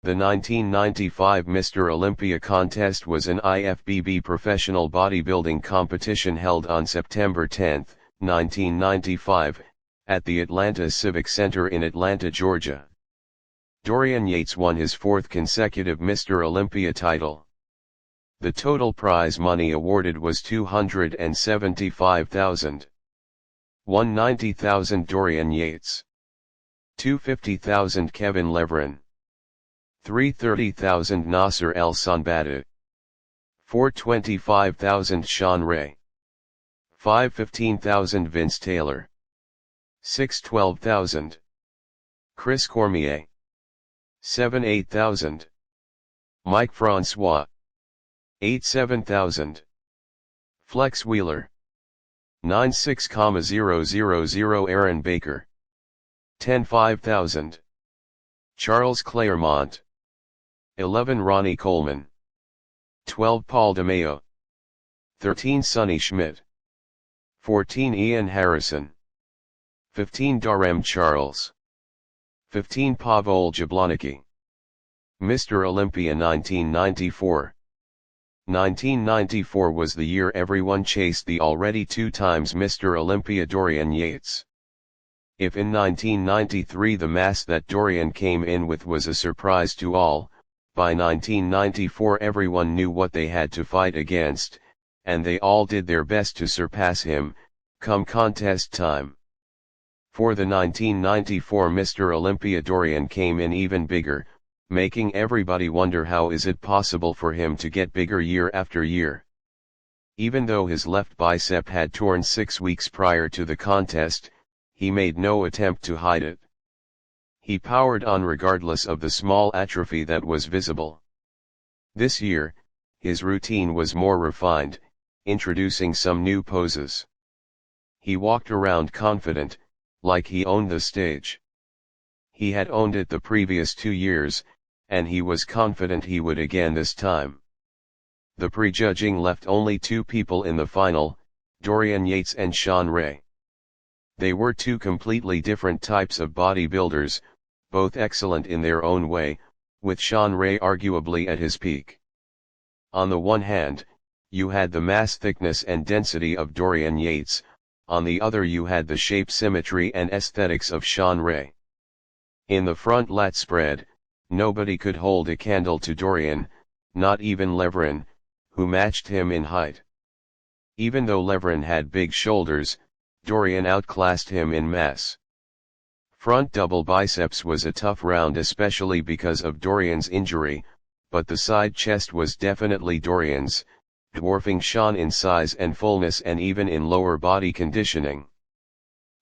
The 1995 Mr. Olympia contest was an IFBB professional bodybuilding competition held on September 10, 1995, at the Atlanta Civic Center in Atlanta, Georgia. Dorian Yates won his fourth consecutive Mr. Olympia title. The total prize money awarded was $275,000. $190,000 Dorian Yates. $250,000 Kevin Levrone. $330,000 Nasser El Sonbaty. $425,000 Sean Ray. $515,000 Vince Taylor. $612,000 Chris Cormier. $78,000 Mike Francois. $87,000 Flex Wheeler. $96,000 Aaron Baker. $10,500 Charles Claremont. $11,000 Ronnie Coleman. $12,000 Paul DeMeo. $13,000 Sonny Schmidt. $14,000 Ian Harrison. $15,000 Dorian Charles. $15,000 Pavel Jablonski. Mr. Olympia 1994. 1994 was the year everyone chased the already two times Mr. Olympia Dorian Yates. If in 1993 the mass that Dorian came in with was a surprise to all, by 1994 everyone knew what they had to fight against, and they all did their best to surpass him, come contest time. For the 1994 Mr. Olympia Dorian came in even bigger, making everybody wonder how is it possible for him to get bigger year after year. Even though his left bicep had torn 6 weeks prior to the contest, he made no attempt to hide it. He powered on regardless of the small atrophy that was visible. This year, his routine was more refined, introducing some new poses. He walked around confident, like he owned the stage. He had owned it the previous 2 years, and he was confident he would again this time. The prejudging left only 2 people in the final, Dorian Yates and Sean Ray. They were 2 completely different types of bodybuilders, both excellent in their own way, with Sean Ray arguably at his peak. On the one hand, you had the mass thickness and density of Dorian Yates, on the other you had the shape symmetry and aesthetics of Sean Ray. In the front lat spread, nobody could hold a candle to Dorian, not even Levrone, who matched him in height. Even though Levrone had big shoulders, Dorian outclassed him in mass. Front double biceps was a tough round especially because of Dorian's injury, but the side chest was definitely Dorian's, dwarfing Sean in size and fullness and even in lower body conditioning.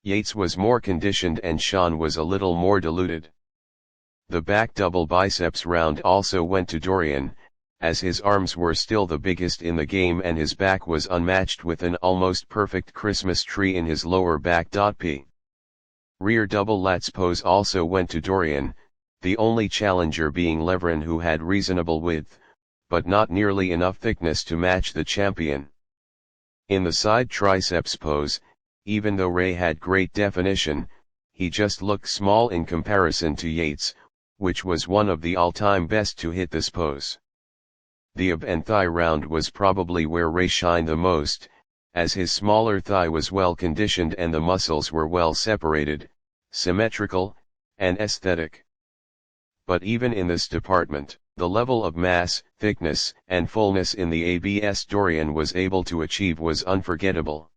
Yates was more conditioned and Sean was a little more diluted. The back double biceps round also went to Dorian, as his arms were still the biggest in the game and his back was unmatched with an almost perfect Christmas tree in his lower back. P. Rear double lats pose also went to Dorian, the only challenger being Levrone who had reasonable width, but not nearly enough thickness to match the champion. In the side triceps pose, even though Ray had great definition, he just looked small in comparison to Yates, which was one of the all-time best to hit this pose. The ab and thigh round was probably where Ray shined the most, as his smaller thigh was well conditioned and the muscles were well separated, symmetrical, and aesthetic. But even in this department, the level of mass, thickness, and fullness in the ABS Dorian was able to achieve was unforgettable.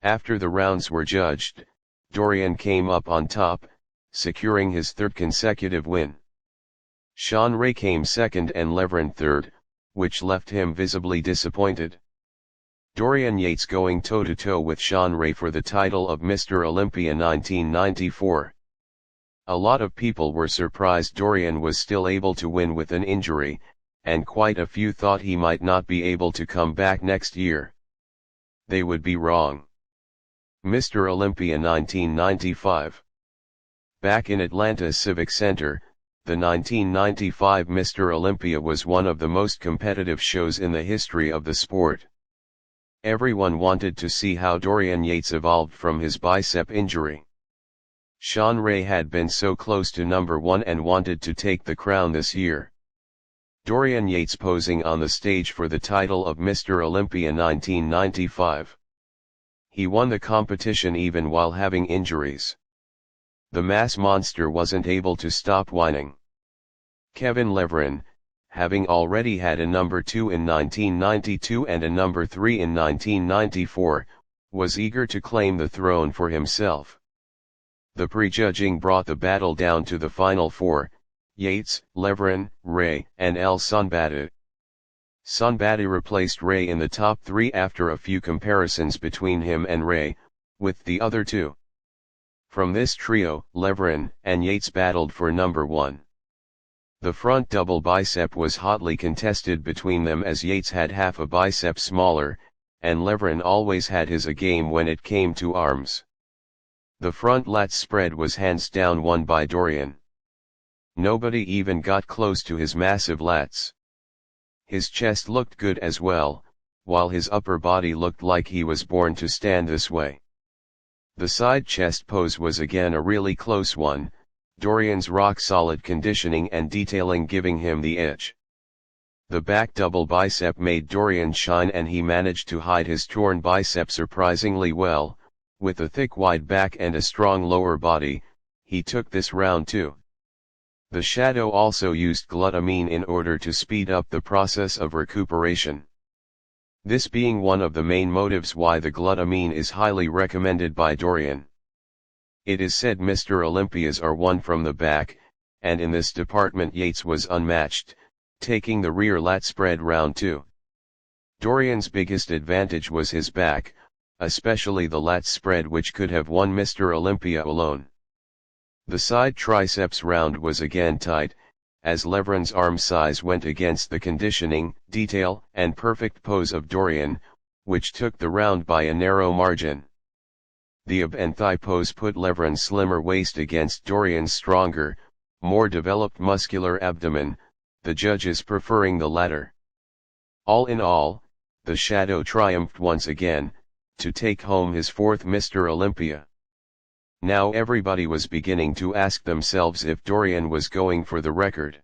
After the rounds were judged, Dorian came up on top, securing his 3rd consecutive win. Sean Ray came 2nd and Levrone 3rd, which left him visibly disappointed. Dorian Yates going toe-to-toe with Sean Ray for the title of Mr. Olympia 1994. A lot of people were surprised Dorian was still able to win with an injury, and quite a few thought he might not be able to come back next year. They would be wrong. Mr. Olympia 1995. Back in Atlanta Civic Center, the 1995 Mr. Olympia was one of the most competitive shows in the history of the sport. Everyone wanted to see how Dorian Yates evolved from his bicep injury. Sean Ray had been so close to number 1 and wanted to take the crown this year. Dorian Yates posing on the stage for the title of Mr. Olympia 1995. He won the competition even while having injuries. The mass monster wasn't able to stop whining. Kevin Levrone, having already had a number 2 in 1992 and a number 3 in 1994, was eager to claim the throne for himself. The prejudging brought the battle down to the final 4, Yates, Levrone, Ray, and Sonbaty. Sonbaty replaced Ray in the top 3 after a few comparisons between him and Ray, with the other 2. From this trio, Levrone and Yates battled for number 1. The front double bicep was hotly contested between them as Yates had half a bicep smaller, and Levrone always had his A game when it came to arms. The front lat spread was hands down won by Dorian. Nobody even got close to his massive lats. His chest looked good as well, while his upper body looked like he was born to stand this way. The side chest pose was again a really close one, Dorian's rock-solid conditioning and detailing giving him the edge. The back double bicep made Dorian shine and he managed to hide his torn bicep surprisingly well. With a thick wide back and a strong lower body, he took this round too. The shadow also used glutamine in order to speed up the process of recuperation. This being one of the main motives why the glutamine is highly recommended by Dorian. It is said Mr. Olympias are won from the back, and in this department Yates was unmatched, taking the rear lat spread round 2. Dorian's biggest advantage was his back, especially the lat spread which could have won Mr. Olympia alone. The side triceps round was again tight, as Levrone's arm size went against the conditioning, detail, and perfect pose of Dorian, which took the round by a narrow margin. The ab and thigh pose put Levrone's slimmer waist against Dorian's stronger, more developed muscular abdomen, the judges preferring the latter. All in all, the shadow triumphed once again, to take home his 4th Mr. Olympia. Now everybody was beginning to ask themselves if Dorian was going for the record.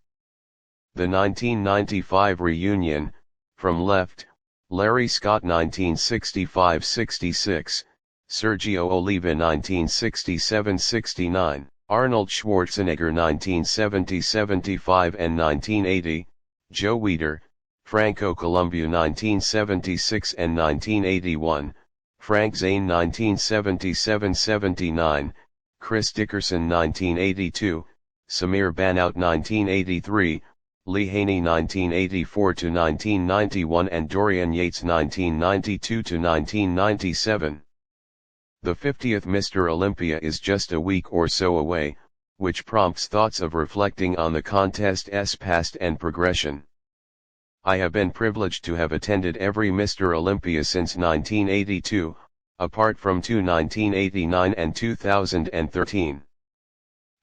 The 1995 reunion, from left, Larry Scott 1965-66, Sergio Oliva 1967-69, Arnold Schwarzenegger 1970-75 and 1980, Joe Weider, Franco Columbia 1976 and 1981, Frank Zane 1977-79, Chris Dickerson 1982, Samir Banout 1983, Lee Haney 1984-1991 and Dorian Yates 1992-1997. The 50th Mr. Olympia is just a week or so away, which prompts thoughts of reflecting on the contest's past and progression. I have been privileged to have attended every Mr. Olympia since 1982, apart from 1989 and 2013.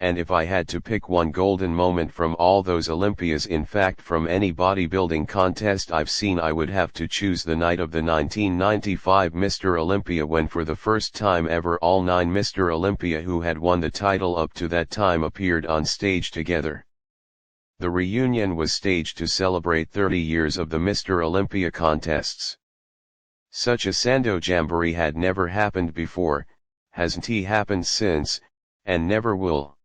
And if I had to pick one golden moment from all those Olympias, in fact from any bodybuilding contest I've seen, I would have to choose the night of the 1995 Mr. Olympia, when for the first time ever all 9 Mr. Olympia who had won the title up to that time appeared on stage together. The reunion was staged to celebrate 30 years of the Mr. Olympia contests. Such a Sando Jamboree had never happened before, hasn't happened since, and never will.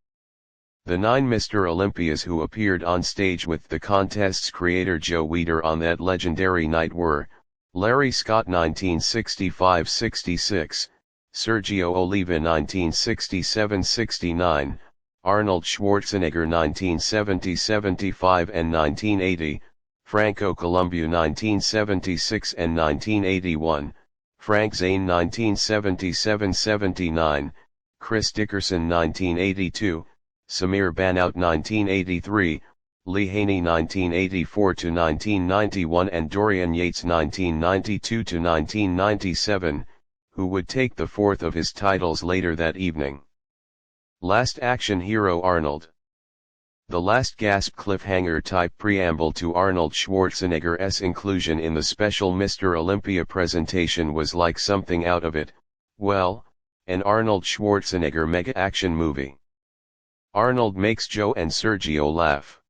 The 9 Mr. Olympias who appeared on stage with the contest's creator Joe Weider on that legendary night were, Larry Scott 1965-66, Sergio Oliva 1967-69, Arnold Schwarzenegger 1970-75 and 1980, Franco Columbia 1976 and 1981, Frank Zane 1977-79, Chris Dickerson 1982, Samir Banout 1983, Lee Haney 1984-1991 and Dorian Yates 1992-1997, who would take the 4th of his titles later that evening. Last action hero Arnold. The last gasp cliffhanger type preamble to Arnold Schwarzenegger's inclusion in the special Mr. Olympia presentation was like something out of it, well, an Arnold Schwarzenegger mega-action movie. Arnold makes Joe and Sergio laugh.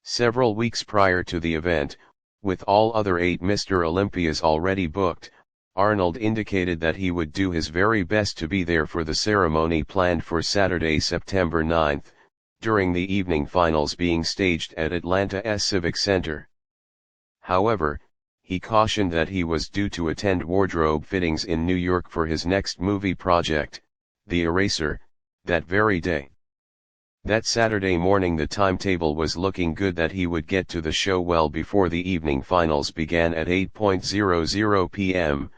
Several weeks prior to the event, with all other 8 Mr. Olympias already booked, Arnold indicated that he would do his very best to be there for the ceremony planned for Saturday, September 9, during the evening finals being staged at Atlanta's Civic Center. However, he cautioned that he was due to attend wardrobe fittings in New York for his next movie project, The Eraser, that very day. That Saturday morning the timetable was looking good that he would get to the show well before the evening finals began at 8:00 p.m.,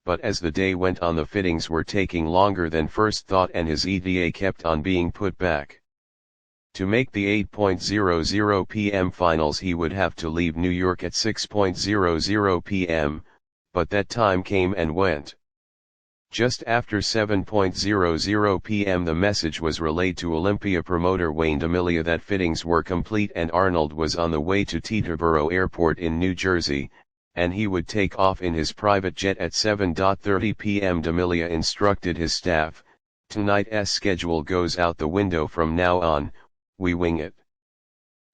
but as the day went on the fittings were taking longer than first thought and his ETA kept on being put back. To make the 8:00 p.m. finals he would have to leave New York at 6:00 p.m., but that time came and went. Just after 7:00 p.m. the message was relayed to Olympia promoter Wayne D'Amelia that fittings were complete and Arnold was on the way to Teterboro Airport in New Jersey, and he would take off in his private jet at 7:30 p.m. D'Amelia instructed his staff, "Tonight's schedule goes out the window from now on, we wing it."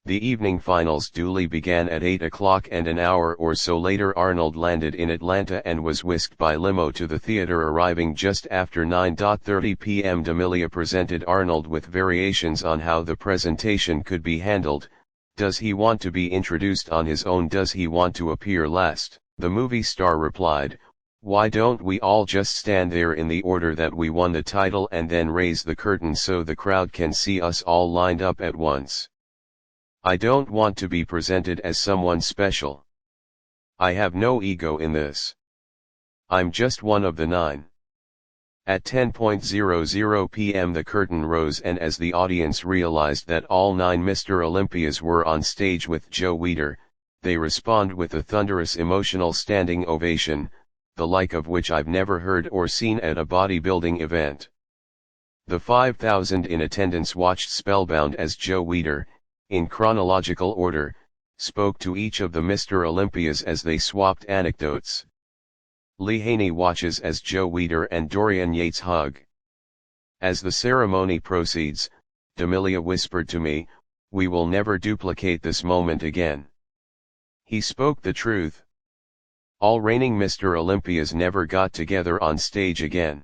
The evening finals duly began at 8 o'clock and an hour or so later Arnold landed in Atlanta and was whisked by limo to the theater arriving just after 9:30 p.m. D'Amelia presented Arnold with variations on how the presentation could be handled. Does he want to be introduced on his own? Does he want to appear last? The movie star replied, "Why don't we all just stand there in the order that we won the title and then raise the curtain so the crowd can see us all lined up at once? I don't want to be presented as someone special. I have no ego in this. I'm just one of the 9. At 10:00 p.m. the curtain rose and as the audience realized that all 9 Mr. Olympias were on stage with Joe Weider, they respond with a thunderous emotional standing ovation, the like of which I've never heard or seen at a bodybuilding event. The 5,000 in attendance watched spellbound as Joe Weider, in chronological order, spoke to each of the Mr. Olympias as they swapped anecdotes. Lee Haney watches as Joe Weider and Dorian Yates hug. As the ceremony proceeds, D'Amelia whispered to me, "We will never duplicate this moment again." He spoke the truth. All reigning Mr. Olympias never got together on stage again.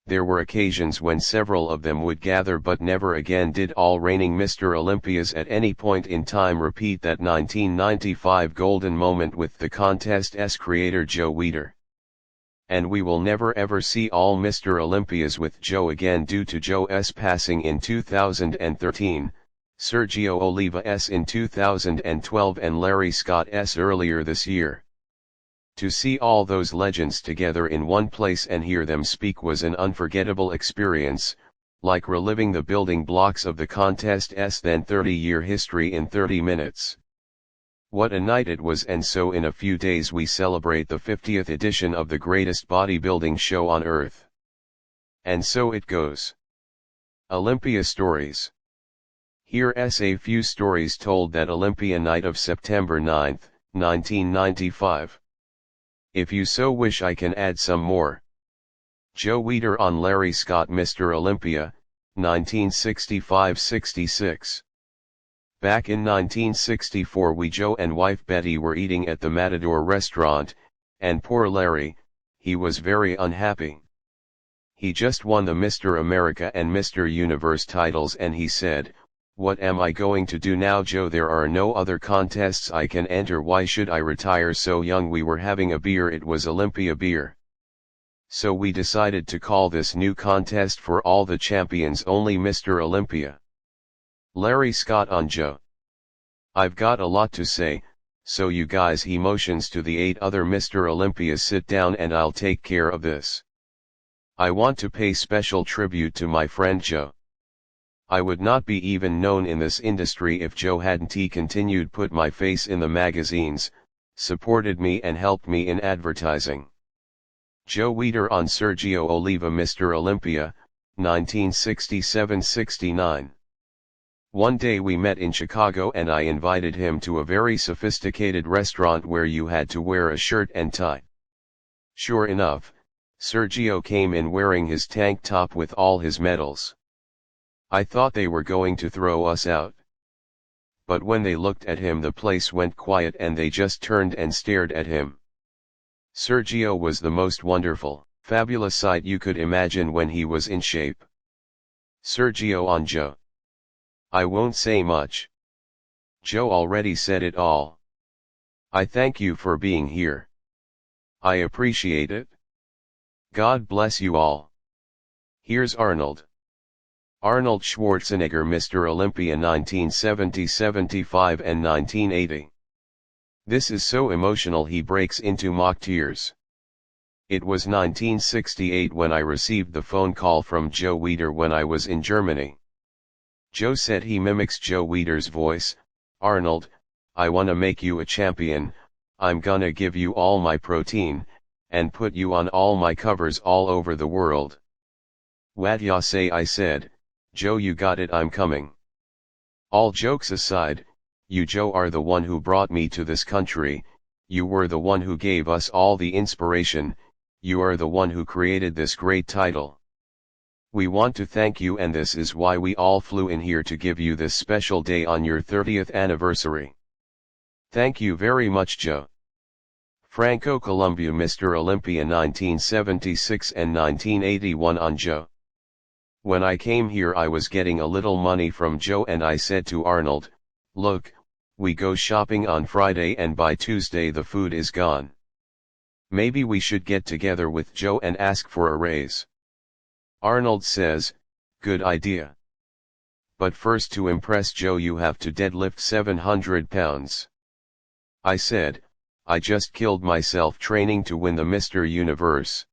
There were occasions when several of them would gather but never again did all reigning Mr. Olympias at any point in time repeat that 1995 golden moment with the contest's creator Joe Weider. And we will never ever see all Mr. Olympias with Joe again due to Joe's passing in 2013, Sergio Oliva's in 2012 and Larry Scott's earlier this year. To see all those legends together in one place and hear them speak was an unforgettable experience, like reliving the building blocks of the contest's then 30-year history in 30 minutes. What a night it was, and so in a few days we celebrate the 50th edition of the greatest bodybuilding show on earth. And so it goes. Olympia Stories. Here's a few stories told that Olympia night of September 9, 1995. If you so wish I can add some more. Joe Weider on Larry Scott Mr. Olympia, 1965-66. Back in 1964 Joe and wife Betty were eating at the Matador restaurant, and poor Larry, he was very unhappy. He just won the Mr. America and Mr. Universe titles and he said, "What am I going to do now, Joe? There are no other contests I can enter. Why should I retire so young?" We were having a beer. It was Olympia beer. So we decided to call this new contest for all the champions only Mr. Olympia. Larry Scott on Joe. "I've got a lot to say, so you guys," he motions to the 8 other Mr. Olympias, "sit down and I'll take care of this. I want to pay special tribute to my friend Joe. I would not be even known in this industry if Joe hadn't continued put my face in the magazines, supported me and helped me in advertising." Joe Weider on Sergio Oliva Mr. Olympia, 1967-69. One day we met in Chicago and I invited him to a very sophisticated restaurant where you had to wear a shirt and tie. Sure enough, Sergio came in wearing his tank top with all his medals. I thought they were going to throw us out. But when they looked at him the place went quiet and they just turned and stared at him. Sergio was the most wonderful, fabulous sight you could imagine when he was in shape. Sergio on Joe. I won't say much. Joe already said it all. I thank you for being here. I appreciate it. God bless you all. Here's Arnold. Arnold Schwarzenegger, Mr. Olympia 1970, 75 and 1980. This is so emotional he breaks into mock tears. It was 1968 when I received the phone call from Joe Weider when I was in Germany. Joe said he mimics Joe Weider's voice. Arnold, I wanna make you a champion, I'm gonna give you all my protein, and put you on all my covers all over the world. What ya say, I said. Joe, you got it, I'm coming. All jokes aside, you Joe are the one who brought me to this country, you were the one who gave us all the inspiration, you are the one who created this great title. We want to thank you, and this is why we all flew in here to give you this special day on your 30th anniversary. Thank you very much, Joe. Franco Colombia, Mr. Olympia 1976 and 1981 on Joe. When I came here I was getting a little money from Joe and I said to Arnold, look, we go shopping on Friday and by Tuesday the food is gone. Maybe we should get together with Joe and ask for a raise. Arnold says, good idea. But first, to impress Joe you have to deadlift 700 pounds. I said, I just killed myself training to win the Mr. Universe.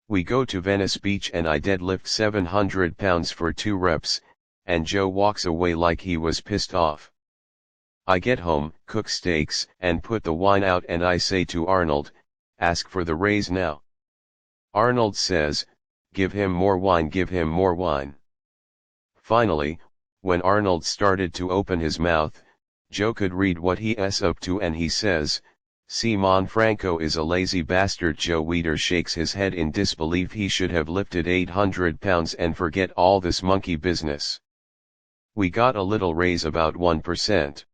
We go to Venice Beach and I deadlift 700 pounds for 2 reps, and Joe walks away like he was pissed off. I get home, cook steaks, and put the wine out and I say to Arnold, ask for the raise now. Arnold says, give him more wine, give him more wine. Finally, when Arnold started to open his mouth, Joe could read what he's up to and he says, Simon Franco is a lazy bastard. Joe Weider shakes his head in disbelief. He should have lifted 800 pounds and forget all this monkey business. We got a little raise, about 1%.